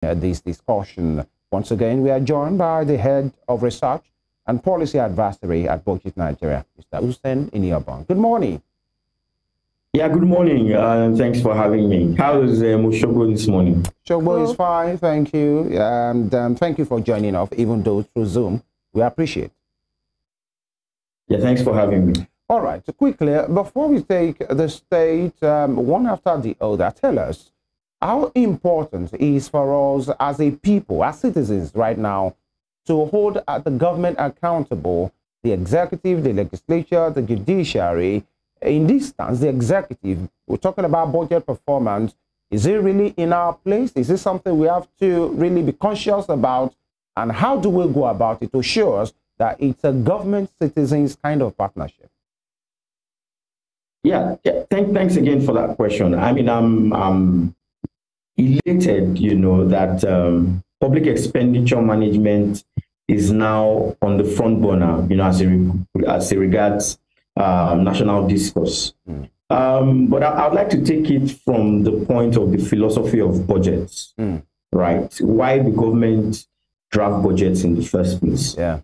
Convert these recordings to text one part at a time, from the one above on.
this discussion. Once again, we are joined by the head of research and policy advisory at BudgIT Nigeria, Mr. Usen Iniobong. Good morning. Yeah, good morning. Thanks for having me. How is Shogbo this morning? Shogbo is fine, thank you. And thank you for joining us, even though through Zoom. We appreciate it. Yeah, thanks for having me. All right, so quickly, before we take the state one after the other, tell us how important it is for us as a people, as citizens right now, to hold the government accountable, the executive, the legislature, the judiciary. In this stance, the executive, we're talking about budget performance. Is it really in our place? Is it something we have to really be conscious about? And how do we go about it to show us that it's a government-citizens kind of partnership? Yeah, thanks again for that question. I mean, I'm elated, that public expenditure management is now on the front burner, as it regards national discourse. But I'd like to take it from the point of the philosophy of budgets, right? Why the government draft budgets in the first place. Yeah.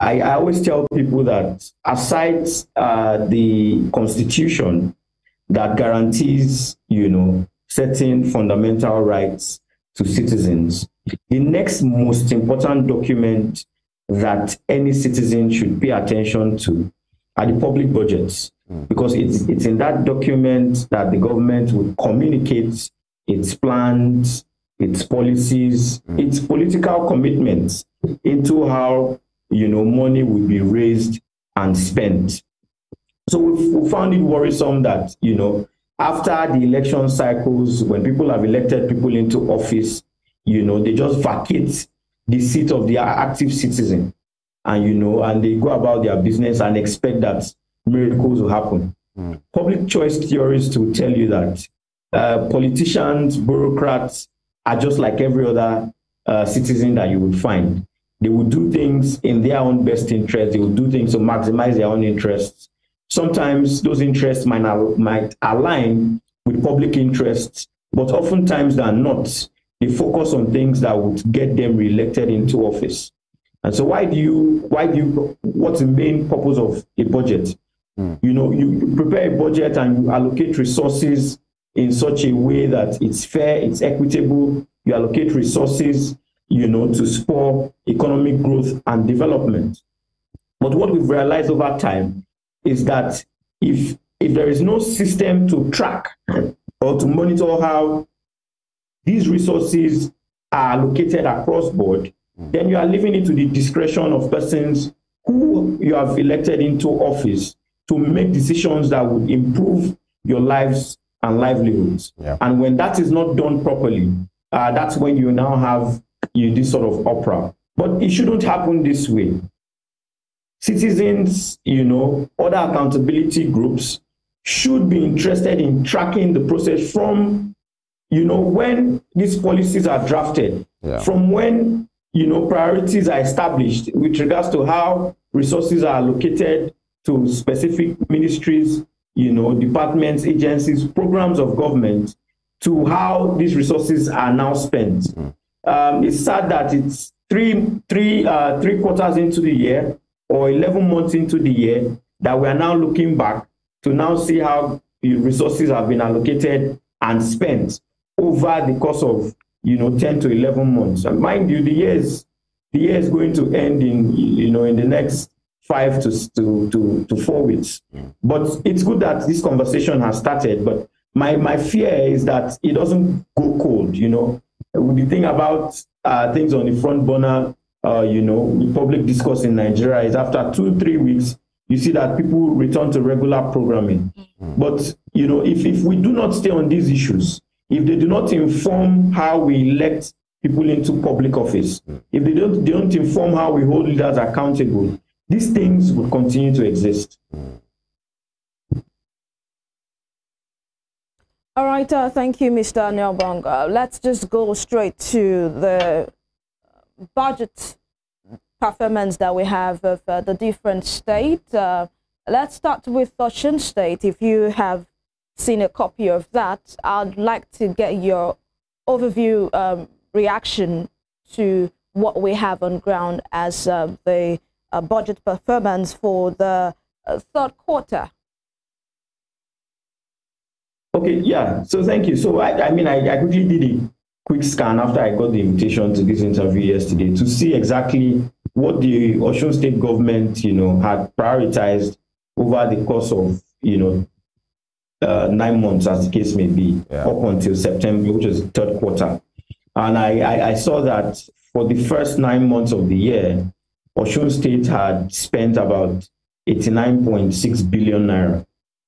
I always tell people that aside the constitution that guarantees, certain fundamental rights to citizens, the next most important document that any citizen should pay attention to are the public budgets, because it's in that document that the government will communicate its plans, its policies, its political commitments into how money will be raised and spent. So we found it worrisome that after the election cycles, when people have elected people into office, they just vacate the seat of the active citizen. And they go about their business and expect that miracles will happen. Public choice theorists will tell you that politicians, bureaucrats are just like every other citizen that you would find. They will do things in their own best interest. They will do things to maximize their own interests. Sometimes those interests might align with public interests, but oftentimes they are not. They focus on things that would get them reelected into office. And so what's the main purpose of a budget? You prepare a budget and you allocate resources in such a way that it's fair, it's equitable. You allocate resources, to spur economic growth and development. But what we've realized over time is that if there is no system to track or to monitor how these resources are allocated across board, then you are leaving it to the discretion of persons who you have elected into office to make decisions that would improve your lives and livelihoods. Yeah. And when that is not done properly, that's when you now have this sort of opera. But it shouldn't happen this way. Citizens, other accountability groups should be interested in tracking the process from, when these policies are drafted, from when, priorities are established with regards to how resources are allocated to specific ministries, departments, agencies, programs of government, to how these resources are now spent. It's sad that it's three quarters into the year or 11 months into the year that we are now looking back to now see how the resources have been allocated and spent over the course of 10 to 11 months. And mind you, the year is going to end in the next 5 to 4 weeks. But it's good that this conversation has started. But my fear is that it doesn't go cold. The thing about things on the front burner, the public discourse in Nigeria is after 2-3 weeks, you see that people return to regular programming. But, if we do not stay on these issues, if they do not inform how we elect people into public office, if they don't inform how we hold leaders accountable, these things will continue to exist. All right, thank you, Mr. Iniobong. Let's just go straight to the budget performance that we have of the different states. Let's start with Osun State. If you have seen a copy of that, I'd like to get your overview reaction to what we have on ground as the budget performance for the third quarter. Okay, yeah. So thank you. So I mean, I quickly did a quick scan after I got the invitation to this interview yesterday to see exactly what the Osun State government, had prioritized over the course of, 9 months, as the case may be, up until September, which is the third quarter. And I saw that for the first 9 months of the year, Osun State had spent about 89.6 billion naira,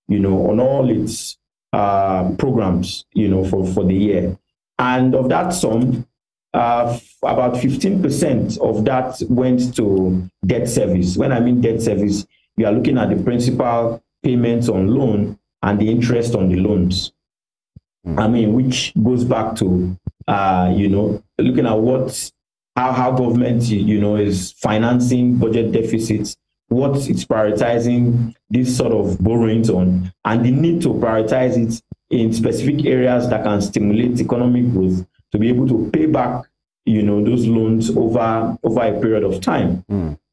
on all its programs, for the year. And of that sum, about 15% of that went to debt service. When I mean debt service, you are looking at the principal payments on loan and the interest on the loans. I mean, which goes back to, looking at how government, is financing budget deficits, what it's prioritizing this sort of borrowings on, and the need to prioritize it in specific areas that can stimulate economic growth to be able to pay back, those loans over a period of time.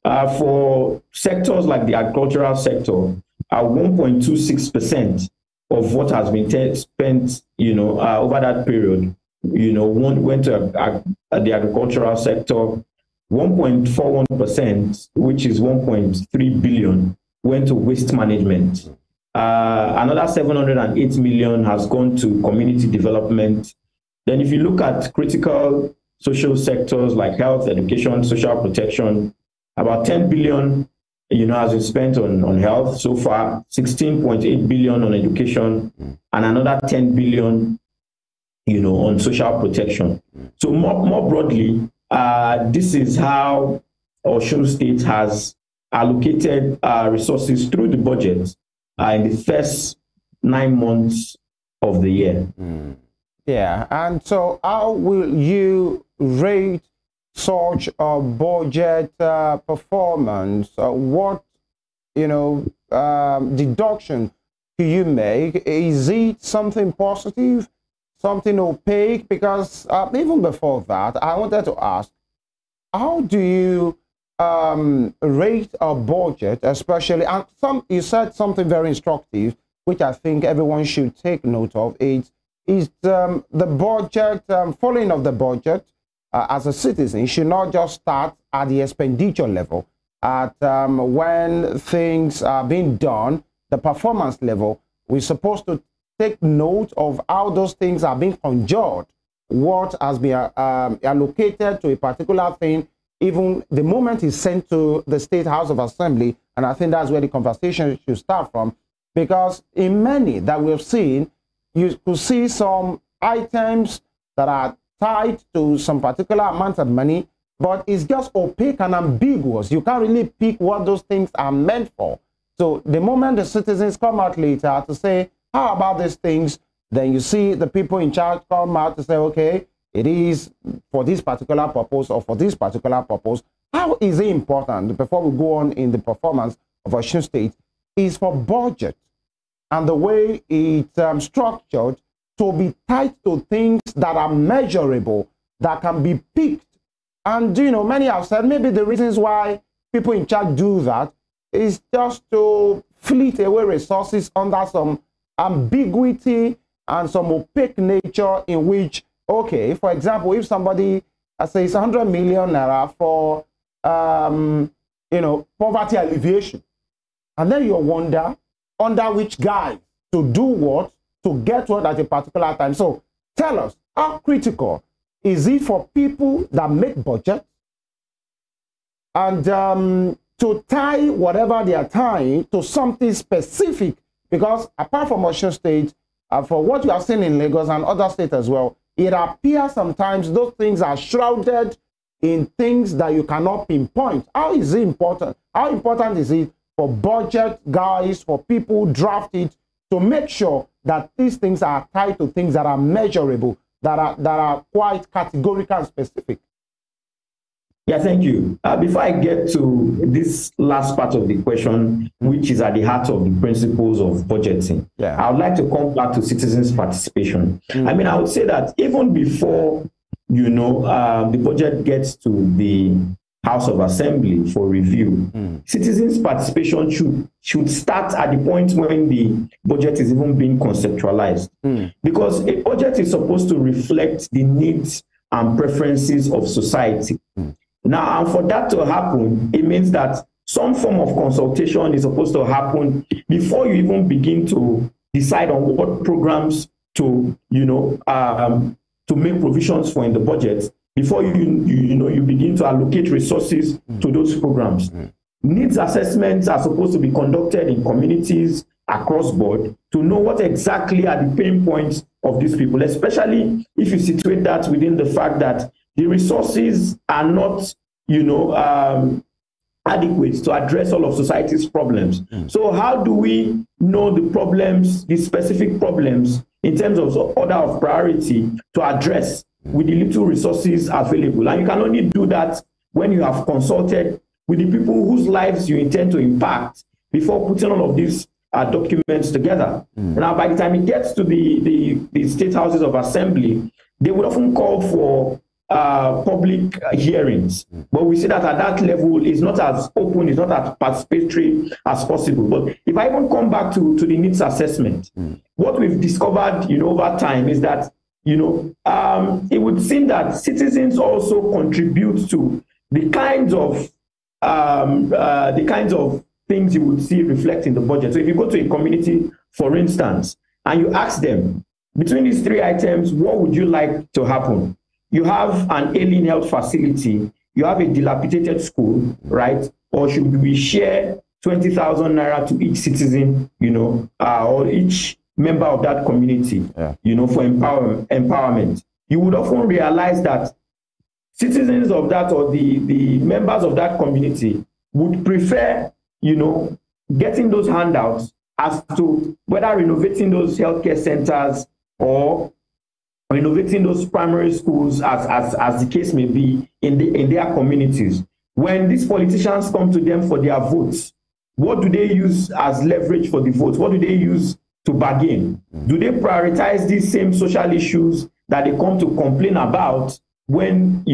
For sectors like the agricultural sector, 1.26% of what has been spent, over that period, went to the agricultural sector. 1.41%, which is 1.3 billion, went to waste management. Another 708 million has gone to community development. Then if you look at critical social sectors like health, education, social protection, about 10 billion, has been spent on health so far, 16.8 billion on education, and another 10 billion, on social protection. So more broadly, this is how Osun State has allocated resources through the budget in the first 9 months of the year. Yeah, and so how will you rate such a budget performance? What, deduction do you make? Is it something positive, something opaque? Because even before that, I wanted to ask, how do you rate a budget, especially, and you said something very instructive, which I think everyone should take note of, is the budget, following of the budget as a citizen should not just start at the expenditure level, at when things are being done, the performance level. We're supposed to take note of how those things are being conjured, what has been allocated to a particular thing, even the moment it's sent to the State House of Assembly. And I think that's where the conversation should start from, because in many that we've seen, you could see some items that are tied to some particular amount of money, but it's just opaque and ambiguous. You can't really pick what those things are meant for. So the moment the citizens come out later to say, how about these things, then you see the people in charge come out to say, okay, it is for this particular purpose or for this particular purpose. How is it important, before we go on in the performance of Osun State, is for budget and the way it's structured to be tied to things that are measurable, that can be picked. And, many have said maybe the reasons why people in charge do that is just to fleet away resources under some ambiguity and some opaque nature, in which, okay, for example, if somebody says 100 million naira for, poverty alleviation, and then you wonder under which guise to do what, to get what at a particular time. So tell us, how critical is it for people that make budget and to tie whatever they are tying to something specific? Because apart from Osun State, for what you have seen in Lagos and other states as well, it appears sometimes those things are shrouded in things that you cannot pinpoint. How is it important? How important is it for budget guys, for people draft it, to make sure that these things are tied to things that are measurable, that are quite categorical and specific? Yeah, thank you. Before I get to this last part of the question, which is at the heart of the principles of budgeting, I would like to come back to citizens' participation. I mean, I would say that even before the budget gets to the House of Assembly for review, citizens' participation should start at the point when the budget is even being conceptualized. Because a budget is supposed to reflect the needs and preferences of society. Now, and for that to happen, it means that some form of consultation is supposed to happen before you even begin to decide on what programs to, to make provisions for in the budget, before you begin to allocate resources to those programs. Needs assessments are supposed to be conducted in communities across board to know what exactly are the pain points of these people, especially if you situate that within the fact that the resources are not, adequate to address all of society's problems. So how do we know the problems, the specific problems, in terms of order of priority to address with the little resources available? And you can only do that when you have consulted with the people whose lives you intend to impact before putting all of these documents together. Now, by the time it gets to the state houses of assembly, they would often call for public hearings, but we see that at that level it's not as open, it's not as participatory as possible. But if I even come back to the needs assessment, what we've discovered, over time is that, it would seem that citizens also contribute to the kinds of things you would see reflect in the budget. So if you go to a community, for instance, and you ask them, between these three items, what would you like to happen? You have an ailing health facility, you have a dilapidated school, right? Or should we share 20,000 naira to each citizen, or each member of that community, for empowerment? You would often realize that citizens of that, or the members of that community, would prefer, getting those handouts as to whether renovating those healthcare centers or renovating those primary schools, as the case may be, in their communities. When these politicians come to them for their votes, what do they use as leverage for the votes? What do they use to bargain? Do they prioritize these same social issues that they come to complain about when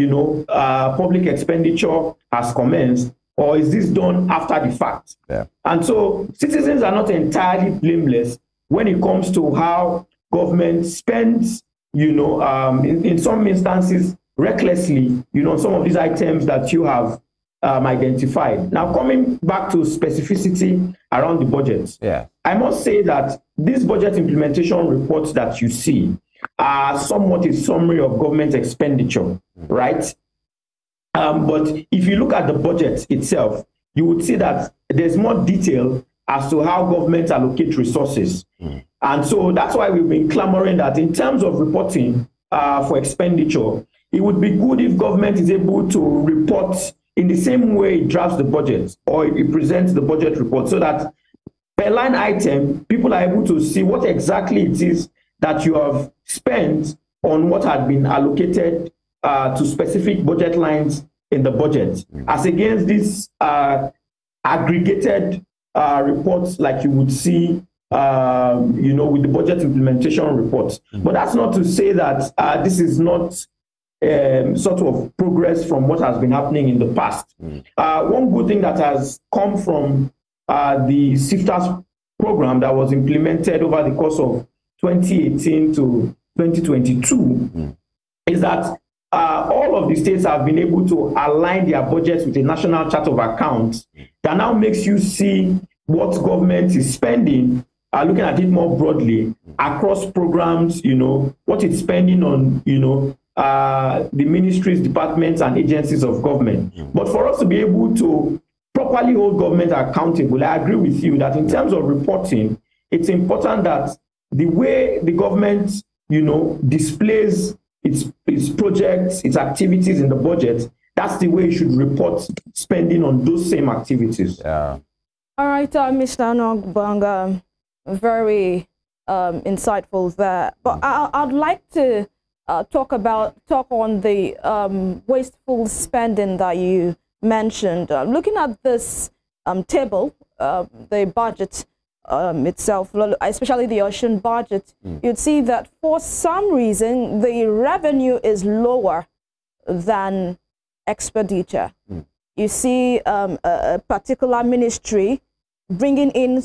public expenditure has commenced, or is this done after the fact? And so citizens are not entirely blameless when it comes to how government spends, in some instances recklessly, some of these items that you have identified. Now, coming back to specificity around the budget, I must say that these budget implementation reports that you see are somewhat a summary of government expenditure, right? But if you look at the budget itself, you would see that there's more detail as to how government allocate resources. And so that's why we've been clamoring that in terms of reporting for expenditure, it would be good if government is able to report in the same way it drafts the budget or it presents the budget report, so that per line item, people are able to see what exactly it is that you have spent on what had been allocated to specific budget lines in the budget, as against these aggregated reports like you would see with the budget implementation reports. But that's not to say that this is not sort of progress from what has been happening in the past. One good thing that has come from the SIFTAS program that was implemented over the course of 2018 to 2022 is that all of the states have been able to align their budgets with a national chart of accounts that now makes you see what government is spending, looking at it more broadly across programs, what it's spending on, the ministries, departments, and agencies of government. But for us to be able to properly hold government accountable, I agree with you that in terms of reporting, it's important that the way the government, displays its projects, its activities in the budget, that's the way you should report spending on those same activities. All right, Mr. Iniobong, very insightful there. But I'd like to talk on the wasteful spending that you mentioned. Looking at this table, the budget itself, especially the Ocean budget, you'd see that for some reason the revenue is lower than expenditure. You see a particular ministry bringing in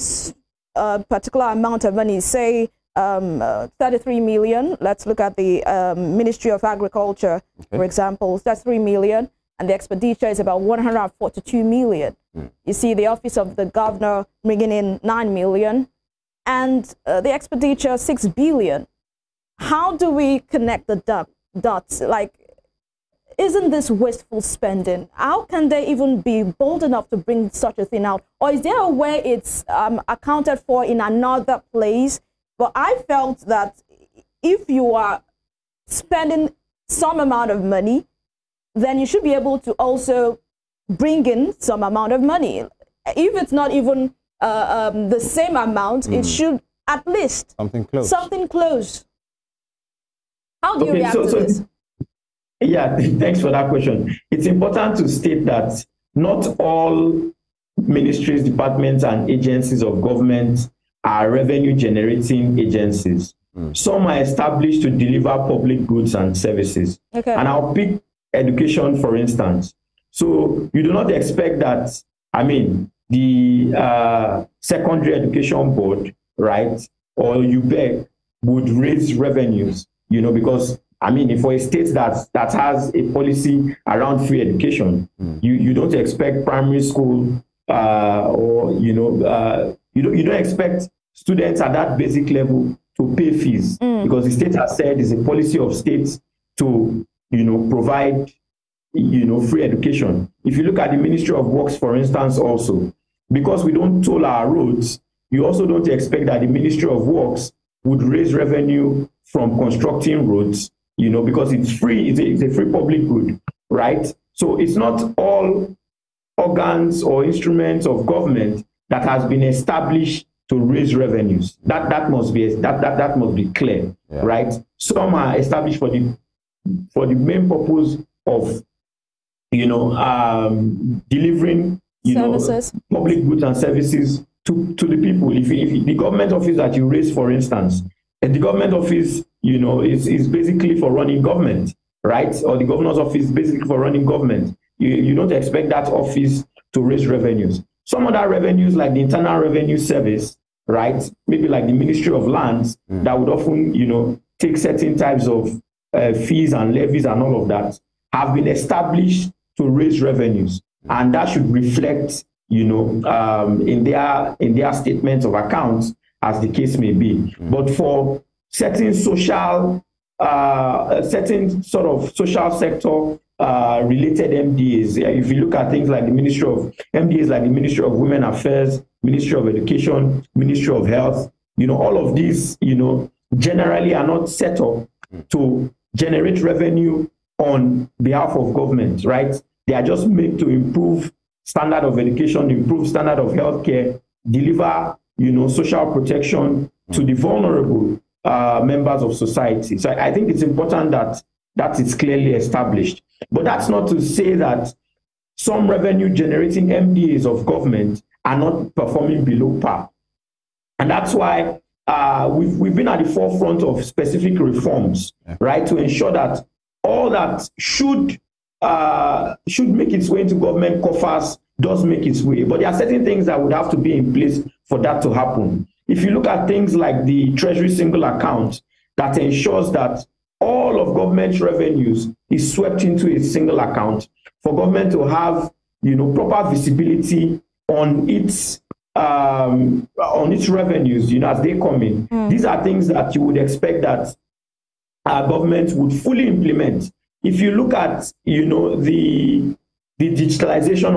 a particular amount of money, say 33 million. Let's look at the Ministry of Agriculture, for example, 33 million, and the expenditure is about 142 million. You see the Office of the Governor bringing in 9 million, and the expenditure 6 billion. How do we connect the dots? Like, isn't this wasteful spending? How can they even be bold enough to bring such a thing out? Or is there a way it's accounted for in another place? But I felt that if you are spending some amount of money, then you should be able to also bring in some amount of money. If it's not even the same amount, it should at least something close. Something close. How do you react to this? Yeah, thanks for that question. It's important to state that not all ministries, departments, and agencies of government are revenue-generating agencies. Some are established to deliver public goods and services. And I'll pick education, for instance. So you do not expect that, I mean, the Secondary Education Board, right, or UBEC would raise revenues, you know, because I mean, if for a state that has a policy around free education, you don't expect primary school or you don't expect students at that basic level to pay fees because the state has said it's a policy of states to provide free education. If you look at the Ministry of Works, for instance, also because we don't toll our roads, you also don't expect that the Ministry of Works would raise revenue from constructing roads. Because it's free, it's a free public good, right? So it's not all organs or instruments of government that has been established to raise revenues. That must be clear, right? Some are established for the main purpose of delivering public goods and services to the people. If the government office that you raise, for instance, and the government office, is basically for running government, right? Or the governor's office is basically for running government. You don't expect that office to raise revenues. Some other revenues, like the Internal Revenue Service, right? Maybe like the Ministry of Lands, that would often, take certain types of fees and levies and all of that, have been established to raise revenues, and that should reflect, in their statements of accounts, as the case may be. But for certain social, certain sort of social sector related MDAs, if you look at things like the MDAs like the Ministry of Women Affairs, Ministry of Education, Ministry of Health, all of these, generally are not set up to generate revenue on behalf of government, right? They are just made to improve standard of education, improve standard of healthcare, deliver social protection to the vulnerable members of society. So I think it's important that is clearly established. But that's not to say that some revenue generating MDAs of government are not performing below par. And that's why we've been at the forefront of specific reforms, right, to ensure that all that should make its way into government coffers does make its way. But there are certain things that would have to be in place for that to happen. If you look at things like the Treasury Single Account that ensures that all of government's revenues is swept into a single account for government to have, proper visibility on its revenues, as they come in. These are things that you would expect that our government would fully implement. If you look at, the digitalization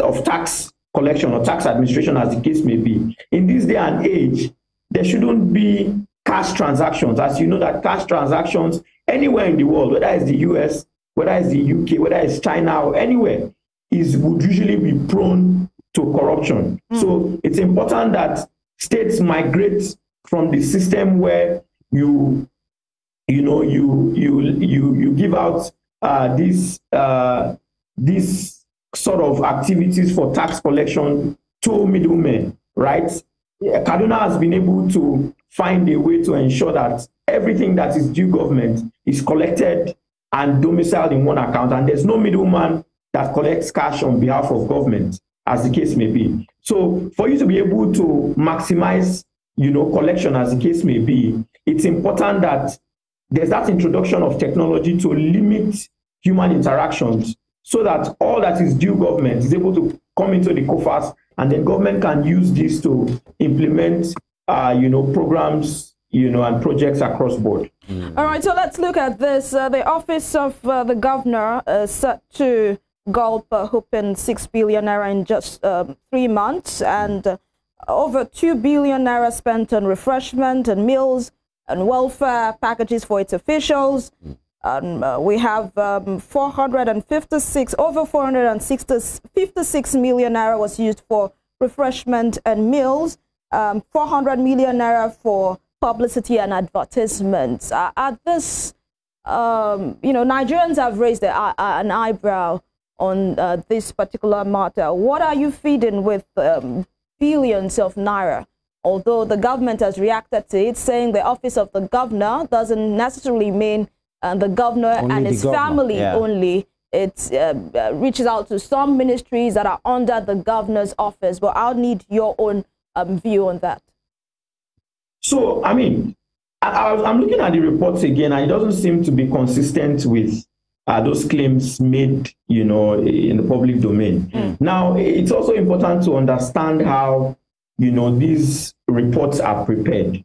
of tax collection or tax administration, as the case may be, in this day and age, there shouldn't be cash transactions. As you know, that cash transactions anywhere in the world, whether it's the US, whether it's the UK, whether it's China or anywhere, would usually be prone to corruption. So it's important that states migrate from the system where you give out these sort of activities for tax collection to middlemen, right? Kaduna has been able to find a way to ensure that everything that is due government is collected and domiciled in one account, and there's no middleman that collects cash on behalf of government, as the case may be. So for you to be able to maximize, collection, as the case may be, it's important that there's that introduction of technology to limit human interactions, so that all that is due government is able to come into the coffers, and then government can use this to implement, programs, and projects across board. All right, so let's look at this. The office of the governor is set to gulp whooping 6 billion naira in just 3 months, and over 2 billion naira spent on refreshment and meals and welfare packages for its officials. We have over 456 million naira was used for refreshment and meals, 400 million naira for publicity and advertisements. At this, Nigerians have raised an eyebrow on this particular matter. What are you feeding with billions of naira? Although the government has reacted to it, saying the office of the governor doesn't necessarily mean the governor only and his family only. It reaches out to some ministries that are under the governor's office. But I'll need your own view on that. So, I mean, I'm looking at the reports again, and it doesn't seem to be consistent with those claims made, in the public domain. Now, it's also important to understand how, these reports are prepared.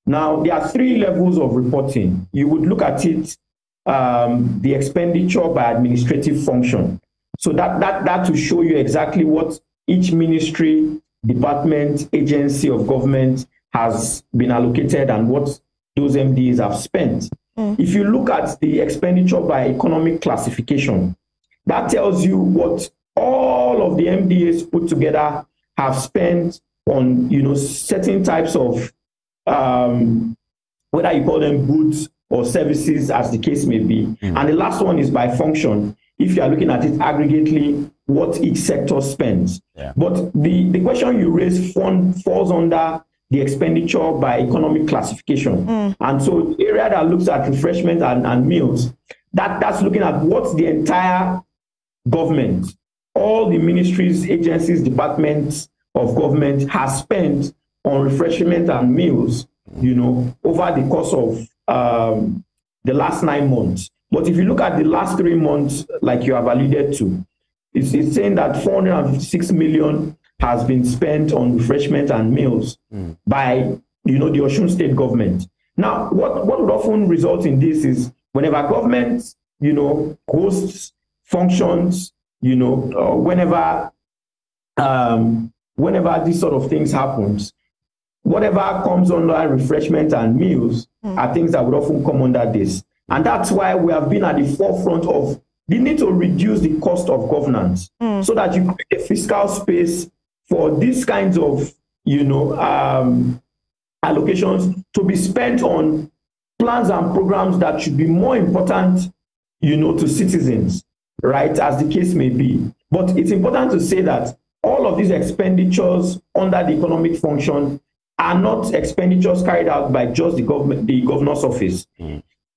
Now, there are 3 levels of reporting. You would look at it, the expenditure by administrative function. So that to show you exactly what each ministry, department, agency of government has been allocated and what those MDs have spent. If you look at the expenditure by economic classification, that tells you what all of the MDAs put together have spent on, certain types of whether you call them goods or services, as the case may be. And the last one is by function, if you are looking at it aggregately, what each sector spends. But the question you raise falls under the expenditure by economic classification. And so the area that looks at refreshment and meals, that's looking at what the entire government, all the ministries, agencies, departments of government has spent on refreshment and meals, over the course of the last 9 months. But if you look at the last 3 months, like you have alluded to, it's saying that 456 million has been spent on refreshment and meals by, the Osun State government. Now, what would often result in this is whenever government, hosts functions, whenever these sort of things happens, whatever comes under refreshment and meals are things that would often come under this. And that's why we have been at the forefront of the need to reduce the cost of governance so that you create a fiscal space for these kinds of, allocations to be spent on plans and programs that should be more important, to citizens, right, as the case may be. But it's important to say that all of these expenditures under the economic function are not expenditures carried out by just the governor's office.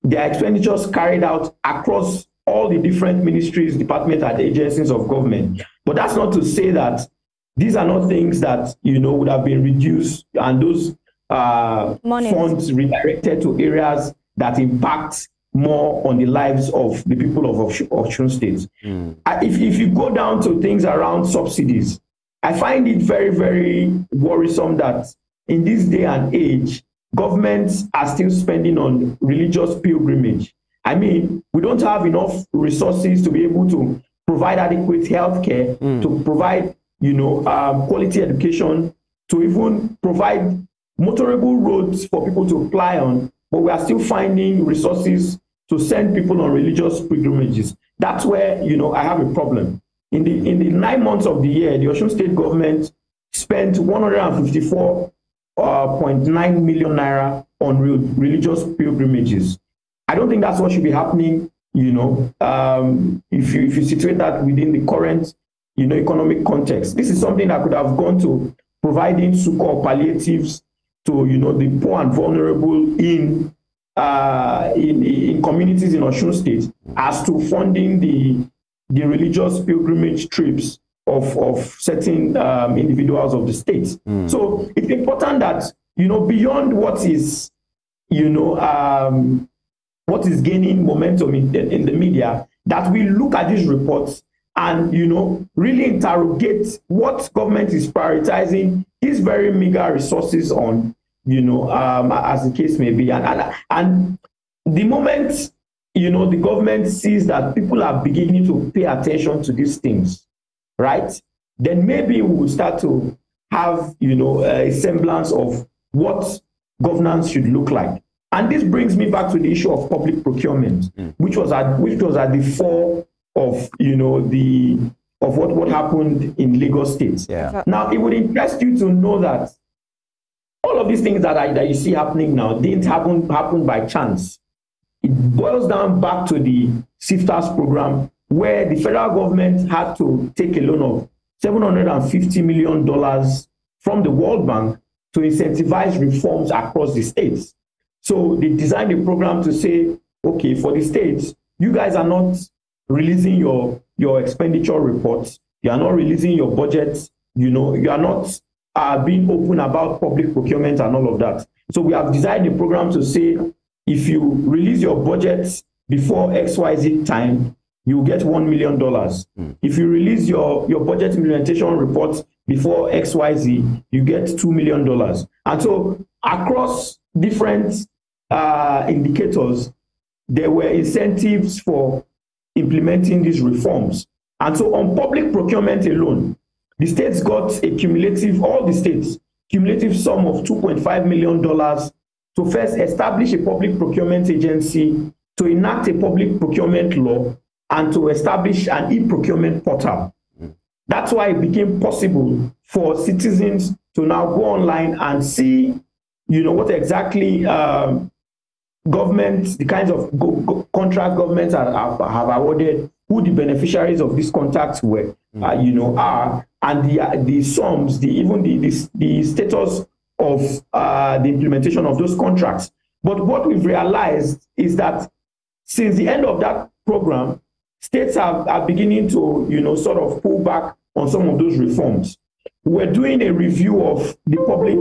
They are expenditures carried out across all the different ministries, departments, and agencies of government. But that's not to say that these are not things that, would have been reduced and those funds redirected to areas that impact more on the lives of the people of Osun State. If you go down to things around subsidies, I find it very, very worrisome that in this day and age, governments are still spending on religious pilgrimage. I mean, we don't have enough resources to be able to provide adequate health care, to provide, quality education, to even provide motorable roads for people to fly on, but we are still finding resources to send people on religious pilgrimages. That's where, I have a problem. In the 9 months of the year, the Osun State government spent 154.9 million naira on religious pilgrimages. I don't think that's what should be happening, if you situate that within the current, economic context. This is something that could have gone to providing succor palliatives to, you know, the poor and vulnerable in communities in Osun State, as to funding the religious pilgrimage trips of certain individuals of the state. So it's important that, you know, beyond what is, you know, what is gaining momentum in the media, that we look at these reports and, you know, really interrogate what government is prioritizing these very meager resources on, you know, as the case may be. And the moment, you know, the government sees that people are beginning to pay attention to these things, right, then maybe we will start to have, you know, a semblance of what governance should look like. And this brings me back to the issue of public procurement, which was at the fore of, you know, what happened in Lagos State. Yeah. Now, it would interest you to know that all of these things that you see happening now didn't happen by chance. It boils down back to the SIFTAS program, where the federal government had to take a loan of $750 million from the World Bank to incentivize reforms across the states. So they designed a program to say, okay, for the states, you guys are not releasing your expenditure reports, you are not releasing your budgets, you know, you are not being open about public procurement and all of that. So we have designed a program to say, if you release your budgets before XYZ time, you get $1 million. If you release your budget implementation reports before XYZ, you get $2 million. And so across different indicators, there were incentives for implementing these reforms. And so on public procurement alone, the states got all the states, cumulative sum of $2.5 million to first establish a public procurement agency, to enact a public procurement law, and to establish an e-procurement portal. That's why it became possible for citizens to now go online and see, you know, what exactly government, the kinds of contract governments have awarded, who the beneficiaries of these contracts were, you know, are, and the sums, even the status of the implementation of those contracts. But what we've realized is that since the end of that program, states are beginning to, you know, sort of pull back on some of those reforms. We're doing a review of the public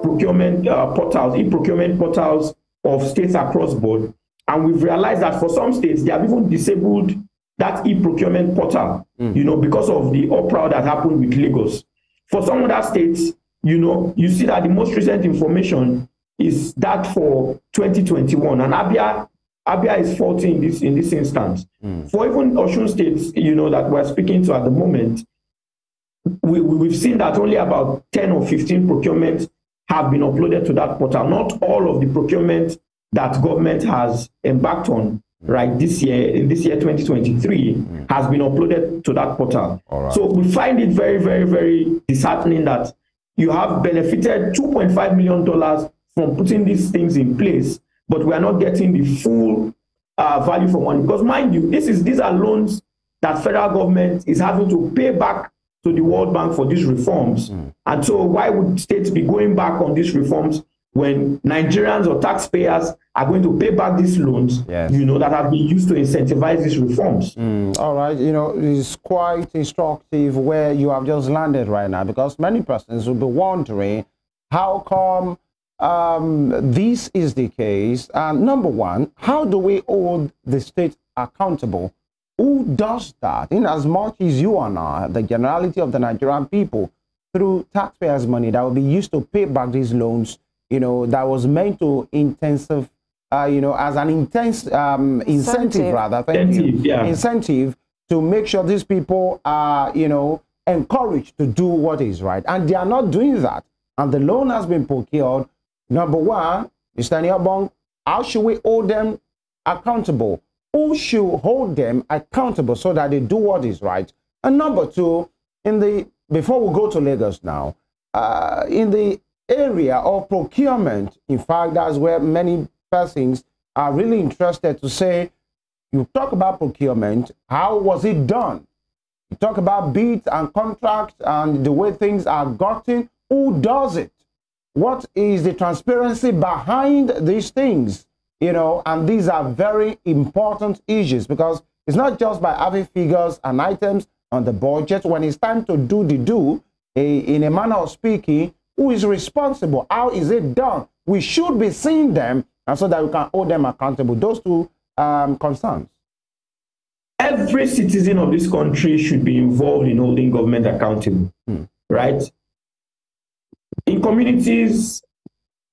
procurement portals, e-procurement portals of states across board, and we've realized that for some states, they have even disabled that e-procurement portal, you know, because of the uproar that happened with Lagos. For some other states, you know, you see that the most recent information is that for 2021, and Abia is faulty in this instance. For even Osun states, you know, that we're speaking to at the moment, we've seen that only about 10 or 15 procurements have been uploaded to that portal. Not all of the procurement that government has embarked on, right, in this year 2023, has been uploaded to that portal. Right. So we find it very, very, very disheartening that you have benefited $2.5 million from putting these things in place, but we are not getting the full value for money. Because mind you, these are loans that federal government is having to pay back to the World Bank for these reforms. And so why would states be going back on these reforms when Nigerians or taxpayers are going to pay back these loans, you know, that have been used to incentivize these reforms? All right, you know, it's quite instructive where you have just landed right now, because many persons will be wondering how come this is the case. Number one, how do we hold the state accountable? Who does that? In as much as you and I, the generality of the Nigerian people, through taxpayers' money that will be used to pay back these loans, you know, that was meant to intensive, you know, as an intense incentive rather, incentive to make sure these people are, you know, encouraged to do what is right. And they are not doing that. And the loan has been procured. Number one, Mr. Iniobong, how should we hold them accountable? Who should hold them accountable so that they do what is right? And number two, before we go to Lagos now, in the area of procurement, in fact, that's where many persons are really interested to say, you talk about procurement, how was it done? You talk about bids and contracts and the way things are gotten. Who does it? What is the transparency behind these things? You know, and these are very important issues, because it's not just by having figures and items on the budget. When it's time to do the in a manner of speaking, who is responsible? How is it done? We should be seeing them, and so that we can hold them accountable. Those two concerns. Every citizen of this country should be involved in holding government accountable, right? In communities,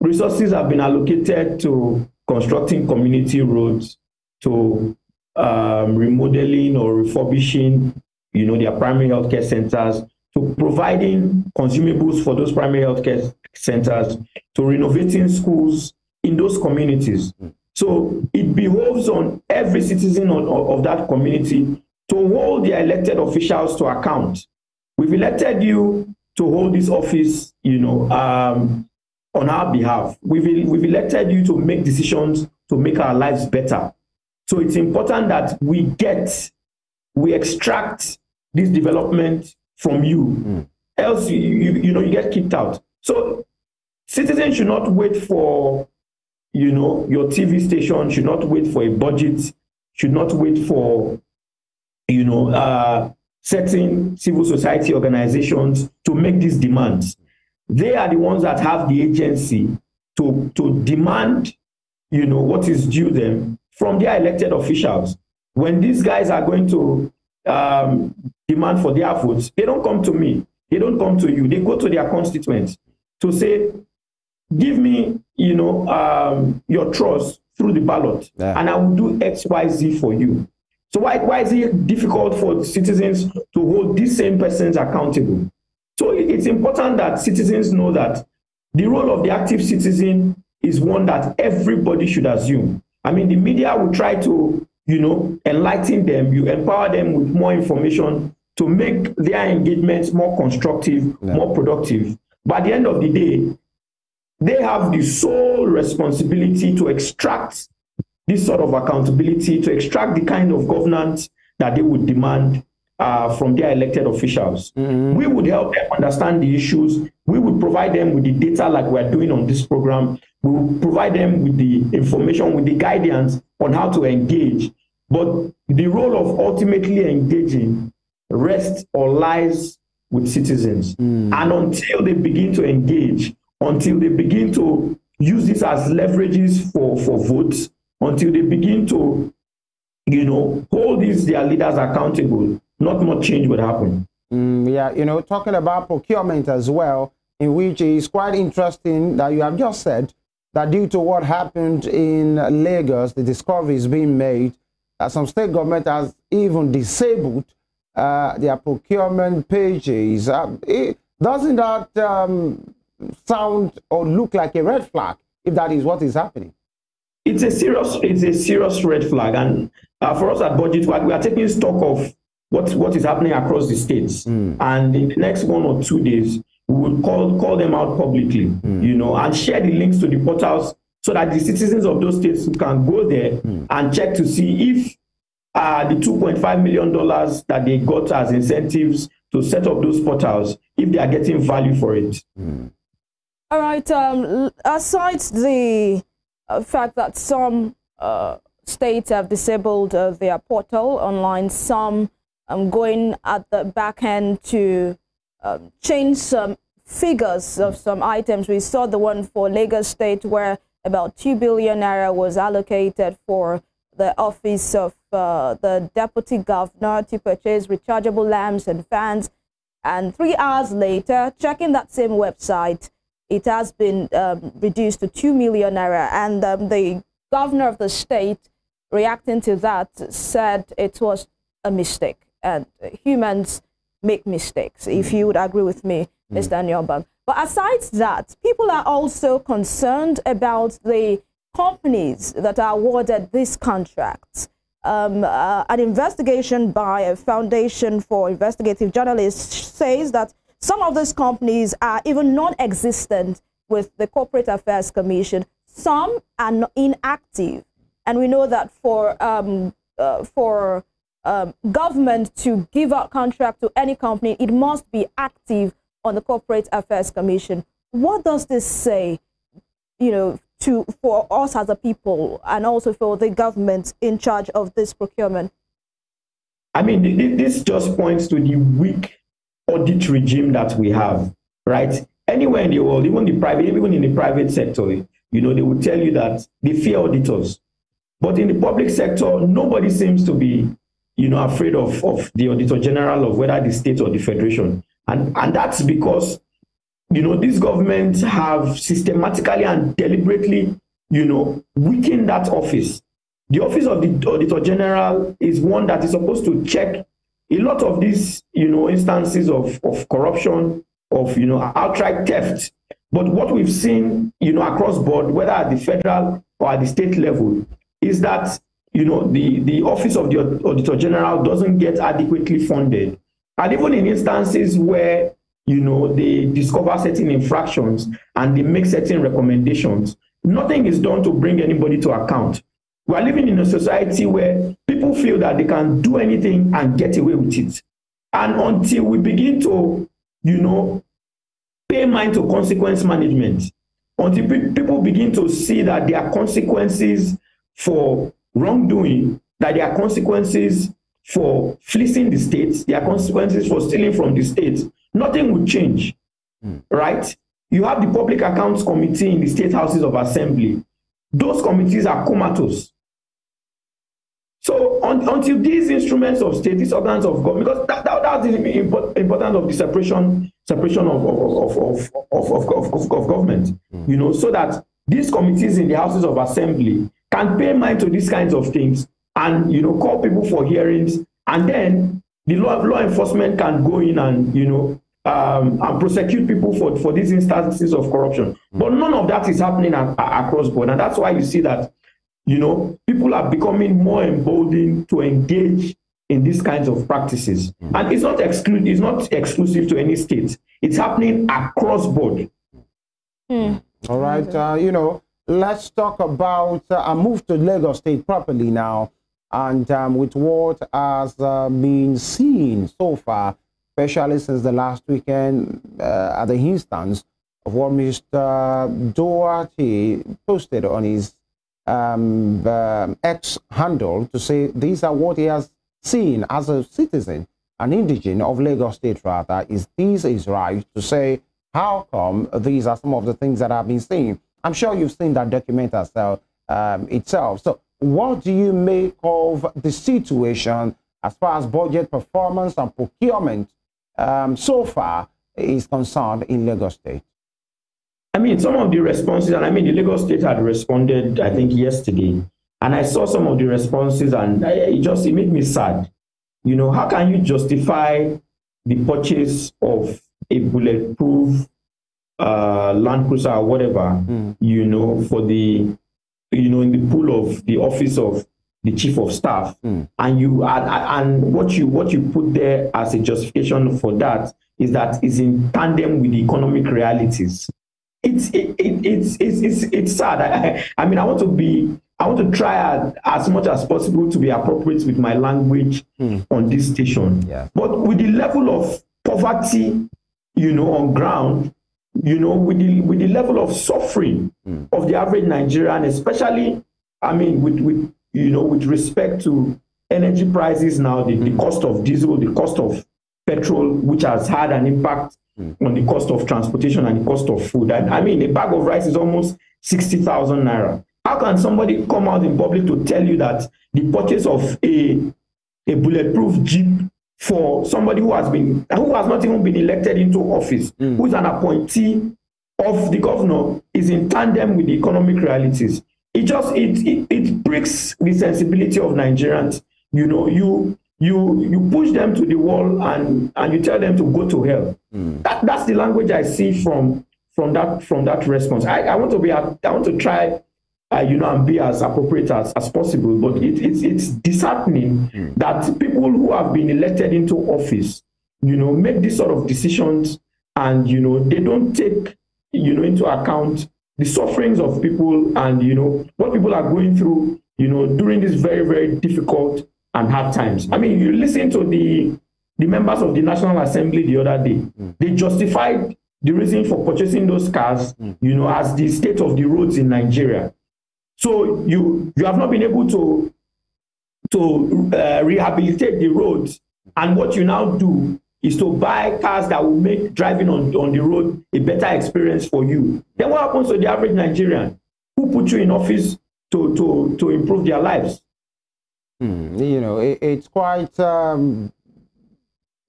resources have been allocated to constructing community roads, to remodeling or refurbishing, you know, their primary healthcare centers, to providing consumables for those primary healthcare centers, to renovating schools in those communities. So it behoves on every citizen of that community to hold their elected officials to account. We've elected you to hold this office, you know, on our behalf. We've elected you to make decisions to make our lives better. So it's important that we extract this development from you. Else, you know, you get kicked out. So citizens should not wait for, you know, your TV station, should not wait for a budget, should not wait for, you know, certain civil society organizations to make these demands. They are the ones that have the agency to demand, you know, what is due them from their elected officials. When these guys are going to demand for their votes, they don't come to me, they don't come to you, they go to their constituents to say, give me, you know, your trust through the ballot, and I will do X, Y, Z for you. So why is it difficult for citizens to hold these same persons accountable? So it's important that citizens know that the role of the active citizen is one that everybody should assume. I mean, the media will try to, you know, enlighten them, you empower them with more information to make their engagements more constructive, more productive. But at the end of the day, they have the sole responsibility to extract this sort of accountability, to extract the kind of governance that they would demand from their elected officials. We would help them understand the issues. We would provide them with the data like we're doing on this program. We will provide them with the information, with the guidance on how to engage. But the role of ultimately engaging rests or lies with citizens. And until they begin to engage, until they begin to use this as leverages for votes, until they begin to, you know, hold their leaders accountable, not much change would happen. Yeah, you know, talking about procurement as well, in which is quite interesting that you have just said that due to what happened in Lagos, the discovery is being made that some state government has even disabled their procurement pages. Doesn't that sound or look like a red flag if that is what is happening? It's a serious red flag, and for us at BudgIT, we are taking stock of what is happening across the states, and in the next 1 or 2 days, we will call them out publicly, you know, and share the links to the portals so that the citizens of those states can go there and check to see if the $2.5 million that they got as incentives to set up those portals, if they are getting value for it. All right. Aside the fact that some states have disabled their portal online, some going at the back end to change some figures of some items. We saw the one for Lagos State where about 2 billion naira was allocated for the office of the deputy governor to purchase rechargeable lamps and fans. And 3 hours later, checking that same website, it has been reduced to 2 million naira. And the governor of the state, reacting to that, said it was a mistake. And humans make mistakes, if you would agree with me, Mr. Iniobong. But aside that, people are also concerned about the companies that are awarded these contracts. An investigation by a Foundation for Investigative Journalists says that some of these companies are even non-existent with the Corporate Affairs Commission. Some are inactive. And we know that for government to give out contract to any company, it must be active on the Corporate Affairs Commission. What does this say, for us as a people and also for the government in charge of this procurement? I mean, this just points to the weak audit regime that we have, right? Anywhere in the world, even in the private sector, they will tell you that they fear auditors. But in the public sector, nobody seems to be, afraid of the Auditor General of whether the state or the federation. And that's because, these governments have systematically and deliberately, weakened that office. The office of the Auditor General is one that is supposed to check a lot of these, instances of corruption, of, outright theft. But what we've seen, across board, whether at the federal or at the state level, is that, the office of the Auditor General doesn't get adequately funded. And even in instances where, they discover certain infractions and they make certain recommendations, nothing is done to bring anybody to account. We are living in a society where people feel that they can do anything and get away with it. And until we begin to, pay mind to consequence management, until people begin to see that there are consequences for wrongdoing, that there are consequences for fleecing the state, there are consequences for stealing from the state, nothing will change, right? You have the Public Accounts Committee in the State Houses of Assembly. Those committees are comatose. So until these instruments of state, these organs of government, because that's the importance of the separation of government, so that these committees in the Houses of Assembly can pay mind to these kinds of things and, call people for hearings, and then the law enforcement can go in and, and prosecute people for these instances of corruption. But none of that is happening across board. And that's why you see that, people are becoming more emboldened to engage in these kinds of practices. And it's not exclusive to any state. It's happening across board. All right. Let's talk about a move to Lagos State properly now. And with what has been seen so far, especially since the last weekend, at the instance of what Mr. Duarte posted on his X handle to say these are what he has seen as a citizen, an indigene of Lagos State rather, is right to say how come these are some of the things that I've been seeing. I'm sure you've seen that document itself. So what do you make of the situation as far as budget performance and procurement so far is concerned in Lagos State? I mean, some of the responses, and the Lagos State had responded, I think, yesterday. And I saw some of the responses, and it made me sad. How can you justify the purchase of a bulletproof Land Cruiser or whatever, for the, in the pool of the office of the chief of staff, and what you put there as a justification for that is that is in tandem with the economic realities. It's sad. I want to try as much as possible to be appropriate with my language on this station. Yeah. But with the level of poverty, on ground, with the level of suffering of the average Nigerian, especially, with respect to energy prices now, the cost of diesel, the cost of petrol, which has had an impact on the cost of transportation and the cost of food. And a bag of rice is almost 60,000 naira. How can somebody come out in public to tell you that the purchase of a bulletproof Jeep for somebody who has not even been elected into office, who is an appointee of the governor, is in tandem with the economic realities? It breaks the sensibility of Nigerians. You push them to the wall and you tell them to go to hell. That's the language I see from that response. I want to try and be as appropriate as possible, but it's disheartening that people who have been elected into office, make these sort of decisions, and they don't take into account the sufferings of people and what people are going through during these very, very difficult and hard times. You listen to the the members of the National Assembly the other day. They justified the reason for purchasing those cars, you know, as the state of the roads in Nigeria. So you have not been able to rehabilitate the roads, and what you now do is to buy cars that will make driving on the road a better experience for you. Then what happens to the average Nigerian who put you in office to improve their lives? You know, it's quite, for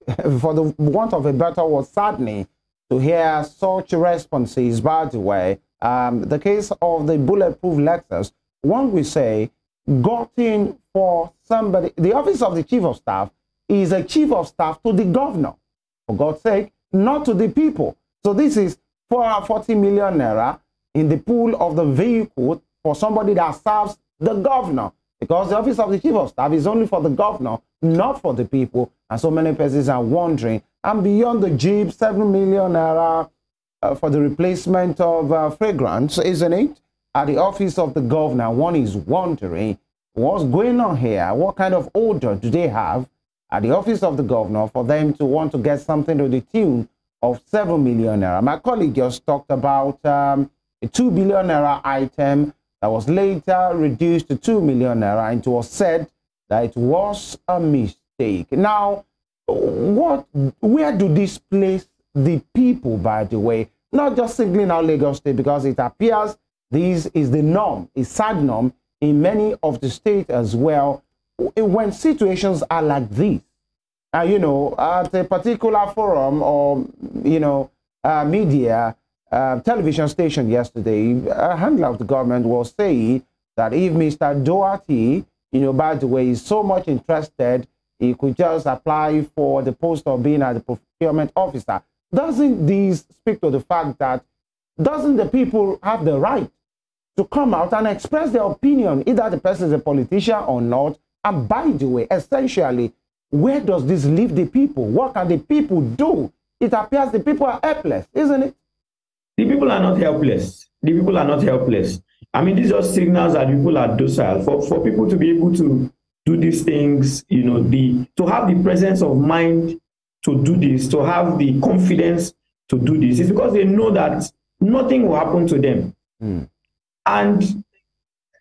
the want of a better word, saddening to hear such responses. By the way, the case of the bulletproof Lexus, one we say, got in for somebody. The office of the chief of staff is a chief of staff to the governor, for God's sake, not to the people. So this is 440 million naira in the pool of the vehicle for somebody that serves the governor, because the office of the chief of staff is only for the governor, not for the people. And so many persons are wondering, and beyond the Jeep, 7 million naira for the replacement of fragrance, isn't it? At the office of the governor, one is wondering what's going on here. What kind of order do they have at the office of the governor for them to want to get something to the tune of 7 million naira? My colleague just talked about a 2 billion naira item that was later reduced to 2 million naira, and it was said that it was a mistake. Now, where do this place the people, by the way? Not just singling out Lagos State, because it appears this is the norm, a sad norm in many of the states as well. When situations are like this, you know, at a particular forum or, you know, media, television station yesterday, a handler of the government was saying that if Mr. Doherty, you know, by the way, is so much interested, he could just apply for the post of being a procurement officer. Doesn't this speak to the fact that doesn't the people have the right to come out and express their opinion, either the person is a politician or not? And by the way, essentially, where does this leave the people? What can the people do? It appears the people are helpless, isn't it? The people are not helpless. The people are not helpless. I mean, this just signals that people are docile. For people to be able to do these things, you know, to have the presence of mind to do this, to have the confidence to do this, is because they know that nothing will happen to them. And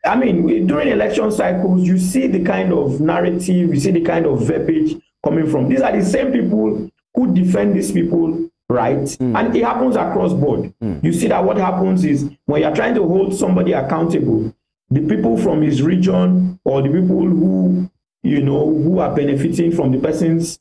I mean, during election cycles, you see the kind of narrative, you see the kind of verbiage coming from. These are the same people who defend these people, right? And it happens across board. You see that what happens is when you're trying to hold somebody accountable, the people from his region or the people who, you know, who are benefiting from the person's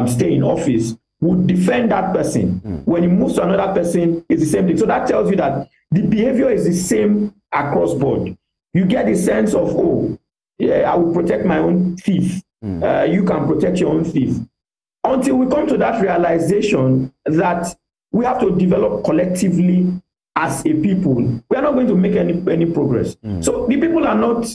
stay in office would defend that person. When he moves to another person, it's the same thing. So that tells you that the behavior is the same across board. You get the sense of, oh, yeah, I will protect my own thief. You can protect your own thief. Until we come to that realization that we have to develop collectively as a people, we are not going to make any progress. So the people are not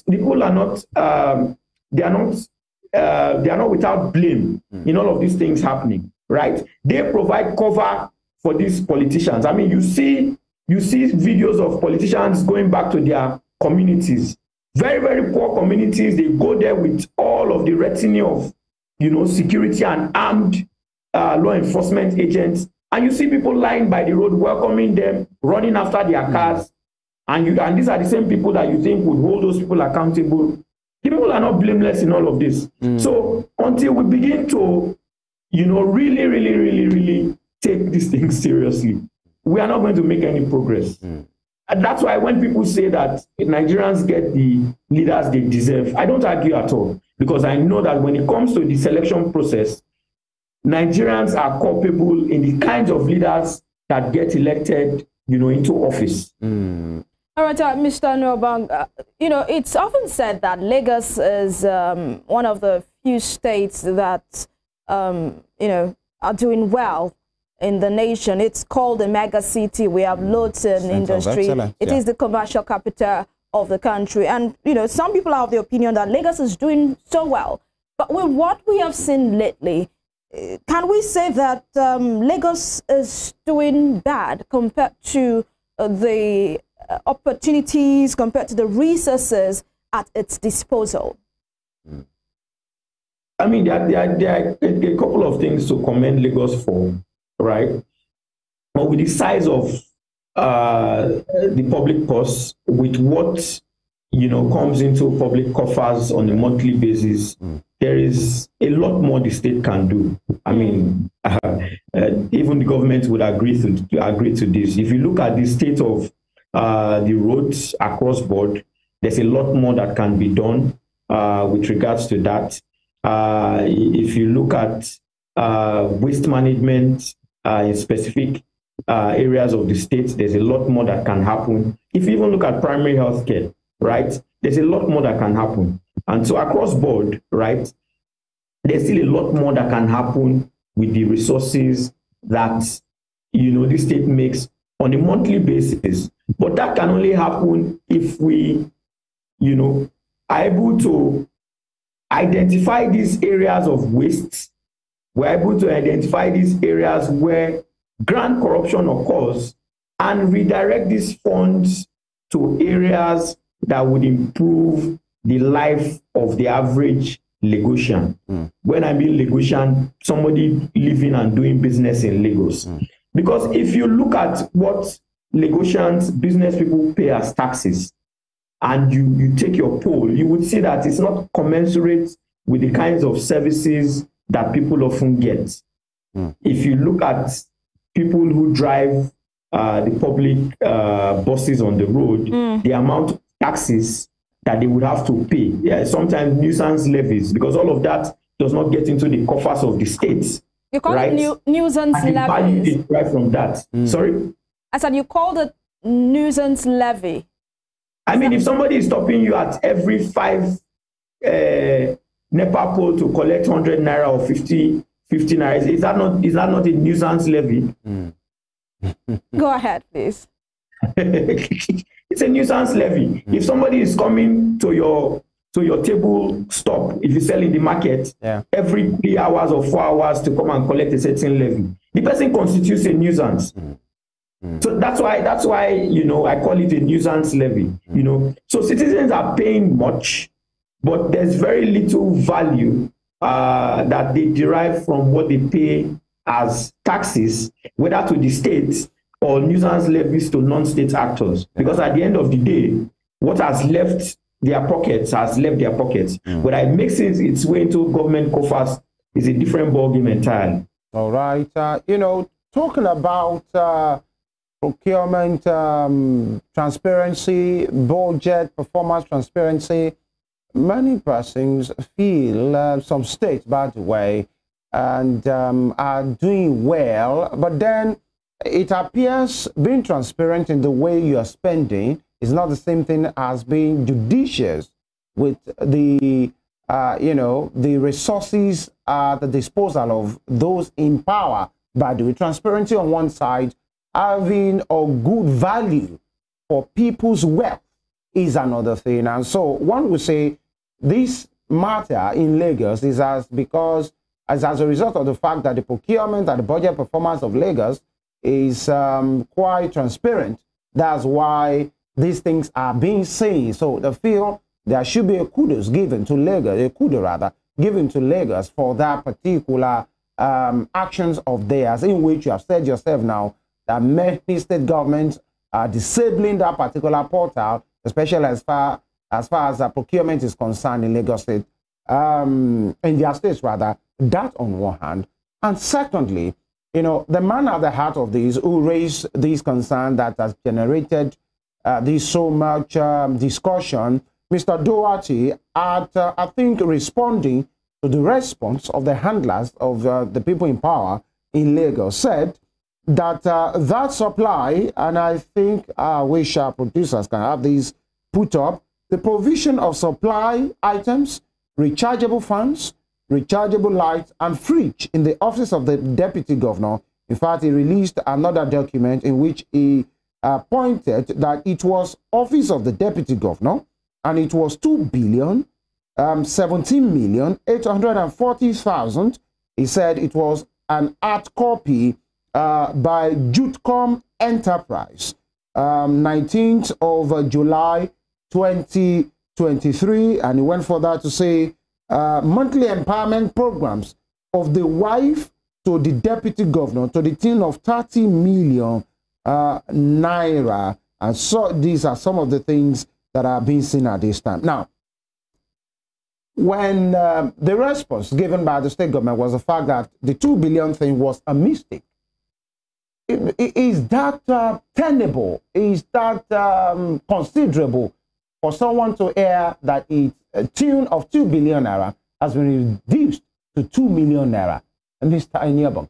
without blame in all of these things happening, right? They provide cover for these politicians. I mean, you see videos of politicians going back to their communities, very, very poor communities. They go there with all of the retinue of, you know, security and armed law enforcement agents, and you see people lying by the road welcoming them, running after their cars, and these are the same people that you think would hold those people accountable. The people are not blameless in all of this. So until we begin to, you know, really take these things seriously, we are not going to make any progress. And that's why when people say that Nigerians get the leaders they deserve, I don't argue at all, because I know that when it comes to the selection process, Nigerians are culpable in the kinds of leaders that get elected, you know, into office. All right, Mr. Iniobong, you know, it's often said that Lagos is one of the few states that, you know, are doing well in the nation. It's called a mega city. We have loads in industry. It is the commercial capital of the country. And, you know, some people are of the opinion that Lagos is doing so well. But with what we have seen lately, can we say that Lagos is doing bad compared to the opportunities, compared to the resources at its disposal? I mean, there are a couple of things to commend Lagos for, right? But with the size of the public purse, with what comes into public coffers on a monthly basis, there is a lot more the state can do. I mean, even the government would agree to this. If you look at the state of the roads across board, there's a lot more that can be done with regards to that. If you look at waste management in specific areas of the state, there's a lot more that can happen. If you even look at primary health care, right, there's a lot more that can happen. And so across board, right, there's still a lot more that can happen with the resources that, the state makes on a monthly basis. But that can only happen if we, are able to identify these areas of waste. We're able to identify these areas where grand corruption occurs and redirect these funds to areas that would improve the life of the average Lagosian. When I mean Lagosian, somebody living and doing business in Lagos. Because if you look at what Lagosians, business people pay as taxes, and you take your poll, you would see that it's not commensurate with the kinds of services that people often get. If you look at people who drive the public buses on the road, the amount of taxes that they would have to pay, sometimes nuisance levies, because all of that does not get into the coffers of the states. You call it nuisance levies. Right from that. Sorry? I said you called it nuisance levy. I mean, if somebody is stopping you at every 5 NEPA pole to collect 100 naira or 50 naira, is that not a nuisance levy? Go ahead, please. It's a nuisance levy. If somebody is coming to your table stop, if you sell in the market, every 3 hours or 4 hours to come and collect a certain levy, the person constitutes a nuisance. So that's why I call it a nuisance levy. So citizens are paying much, but there's very little value that they derive from what they pay as taxes, whether to the states or nuisance levies to non-state actors. Because at the end of the day, what has left their pockets has left their pockets. Whether it makes its way into government coffers is a different ballgame entirely. All right. Talking about procurement transparency, budget performance transparency, many persons feel, some states, by the way, and are doing well, but then it appears being transparent in the way you are spending is not the same thing as being judicious with the the resources at the disposal of those in power. By the way, transparency on one side, having a good value for people's wealth is another thing. And so one would say this matter in Lagos is as a result of the fact that the procurement and the budget performance of Lagos is quite transparent. That's why these things are being seen. So they feel there should be a kudos given to Lagos, given to Lagos for that particular actions of theirs, in which you have said yourself now that many state governments are disabling that particular portal, especially as far as procurement is concerned in Lagos State, in their states rather. That on one hand, and secondly, the man at the heart of this who raised this concern that has generated this so much discussion, Mr. Doherty, I think responding to the response of the handlers of the people in power in Lagos, said that that supply, and I think I wish our producers can have these put up, the provision of supply items, rechargeable fans, rechargeable lights, and fridge in the office of the deputy governor. In fact, he released another document in which he pointed that it was office of the deputy governor, and it was 2,017,840,000. He said it was an art copy by Jutcom Enterprise, 19th of July 2023, and he went further to say monthly empowerment programs of the wife to the deputy governor to the tune of 30 million naira. And so these are some of the things that are being seen at this time. Now, when the response given by the state government was the fact that the 2 billion thing was a mistake, is that tenable? Is that considerable for someone to hear that its tune of 2 billion naira has been reduced to 2 million naira? Mr. Iniobong.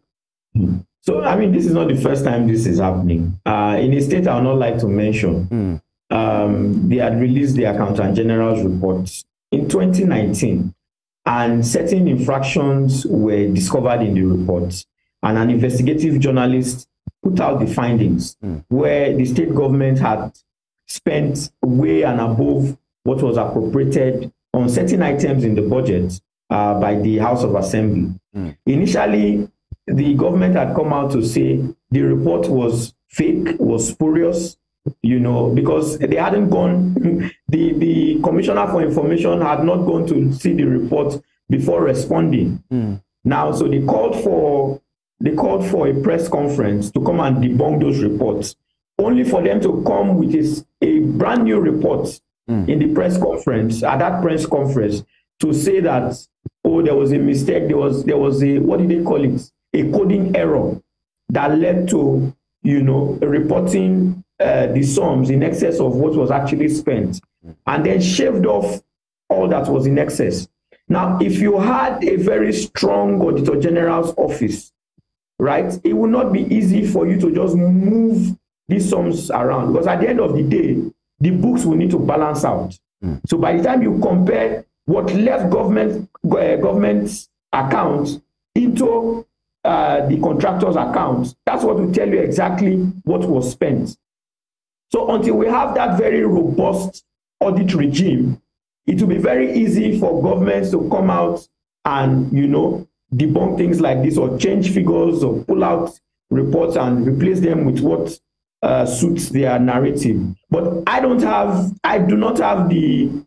So, I mean, this is not the first time this is happening. In a state I would not like to mention, they had released the Accountant General's report in 2019, and certain infractions were discovered in the report, and an investigative journalist put out the findings where the state government had spent way and above what was appropriated on certain items in the budget by the House of Assembly. Initially, the government had come out to say the report was fake, was spurious, you know, because they hadn't gone, the Commissioner for Information had not gone to see the report before responding. Now, so they called for a press conference to come and debunk those reports, only for them to come with a brand new report in the press conference, at that press conference, to say that, oh, there was a mistake, there was a, what did they call it? A coding error that led to, you know, reporting the sums in excess of what was actually spent, and then shaved off all that was in excess. Now, if you had a very strong Auditor General's office, right, it would not be easy for you to just move these sums around, because at the end of the day, the books will need to balance out. So by the time you compare what left government's account into the contractor's account, that's what will tell you exactly what was spent. So until we have that very robust audit regime, it will be very easy for governments to come out and, you know, debunk things like this, or change figures, or pull out reports and replace them with what suits their narrative. But I don't have the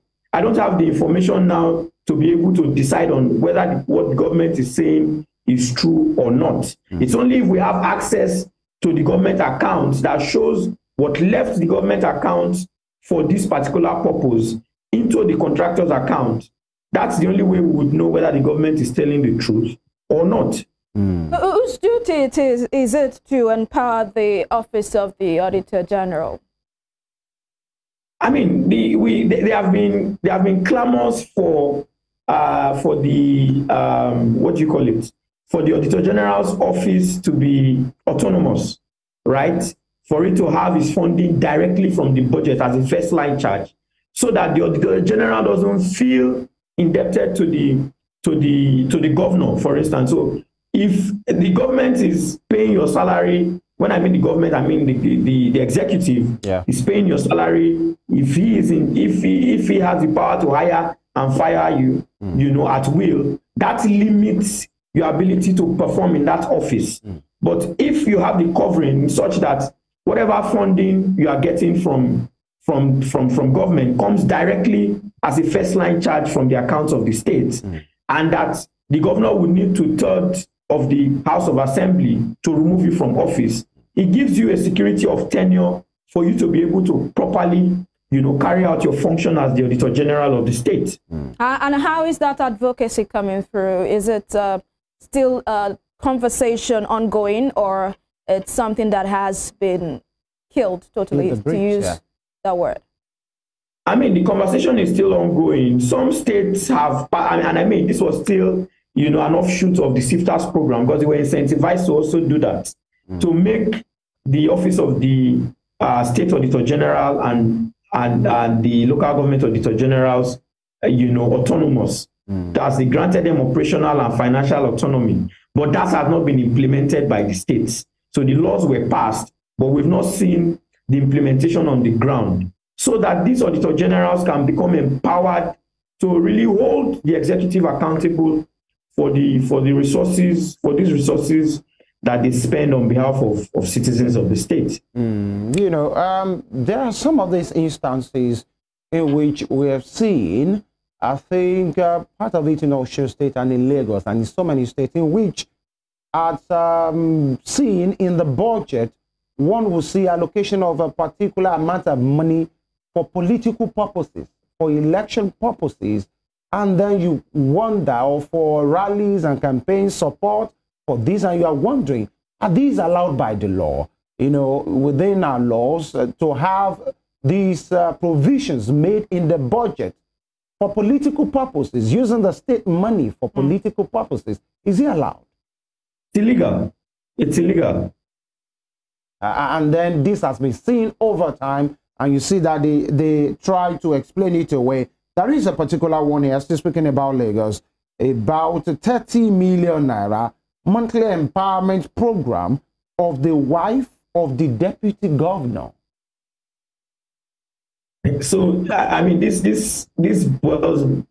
information now to be able to decide on whether what government is saying is true or not. It's only if we have access to the government accounts that shows what left the government account for this particular purpose into the contractor's account. That's the only way we would know whether the government is telling the truth or not. Whose duty is it to empower the Office of the Auditor General? I mean, they have been clamors for the what do you call it? For the Auditor General's office to be autonomous, right? For it to have its funding directly from the budget as a first line charge, so that the Auditor General doesn't feel indebted to the governor, for instance. So if the government is paying your salary, when I mean the government, I mean the executive is paying your salary. If he has the power to hire and fire you, you know, at will, that limits your ability to perform in that office. But if you have the covering such that whatever funding you are getting from government comes directly as a first line charge from the accounts of the state, and that the governor would need 2/3 of the House of Assembly to remove you from office, it gives you a security of tenure for you to be able to properly, you know, carry out your function as the Auditor General of the state. And how is that advocacy coming through? Is it still a conversation ongoing, or it's something that has been killed totally, to use that word? I mean, the conversation is still ongoing. Some states have, and I mean, this was still, you know, an offshoot of the SIFTAS program, because they were incentivized to also do that, to make the Office of the State Auditor General and the local government Auditor Generals, you know, autonomous. Thus, they granted them operational and financial autonomy, but that has not been implemented by the states. So the laws were passed, but we've not seen the implementation on the ground, so that these Auditor Generals can become empowered to really hold the executive accountable for the resources, for these resources that they spend on behalf of citizens of the state. You know, there are some of these instances in which we have seen I think part of it in Osun State and in Lagos and in so many states in which, as seen in the budget, one will see allocation of a particular amount of money for political purposes, for election purposes, and then you wonder, or for rallies and campaign support for this, and you are wondering, are these allowed by the law, within our laws, to have these provisions made in the budget for political purposes, using the state money for political purposes? Is it allowed? It's illegal. It's illegal. And then this has been seen over time, and you see that they try to explain it away. There is a particular one here, still speaking about Lagos, about 30 million naira monthly empowerment program of the wife of the deputy governor. So, I mean, this boils,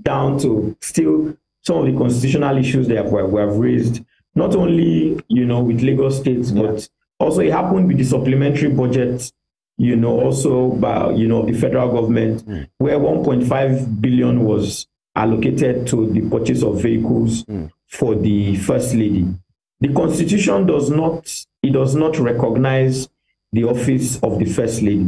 down to still some of the constitutional issues that we have raised, not only, with Lagos State, but also it happened with the supplementary budget, also by, the federal government, where 1.5 billion was allocated to the purchase of vehicles for the First Lady. The Constitution does not recognize the office of the First Lady,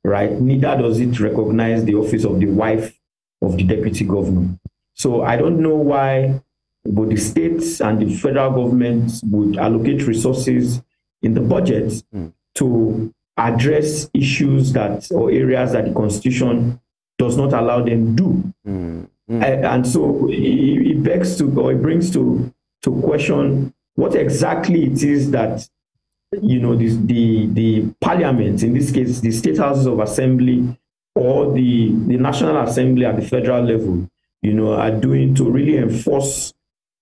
right? Neither does it recognize the office of the wife of the Deputy Governor. So I don't know why both the states and the federal government would allocate resources in the budget to address issues or areas that the Constitution does not allow them to do. And so it begs to, or it brings to question what exactly it is that the parliament, in this case, the state houses of assembly or the National Assembly at the federal level, are doing to really enforce,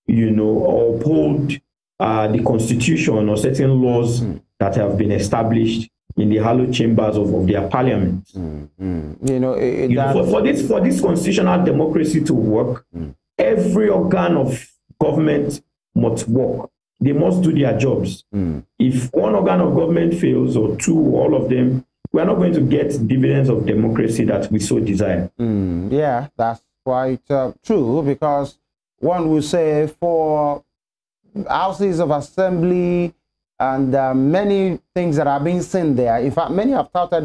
or uphold the Constitution or certain laws that have been established in the hallowed chambers of their parliament. For this constitutional democracy to work, every organ of government must work. They must do their jobs. If one organ of government fails, or two, all of them, we are not going to get dividends of democracy that we so desire. Yeah, that's quite true, because one will say for houses of assembly and many things that are being seen there, in fact, many have touted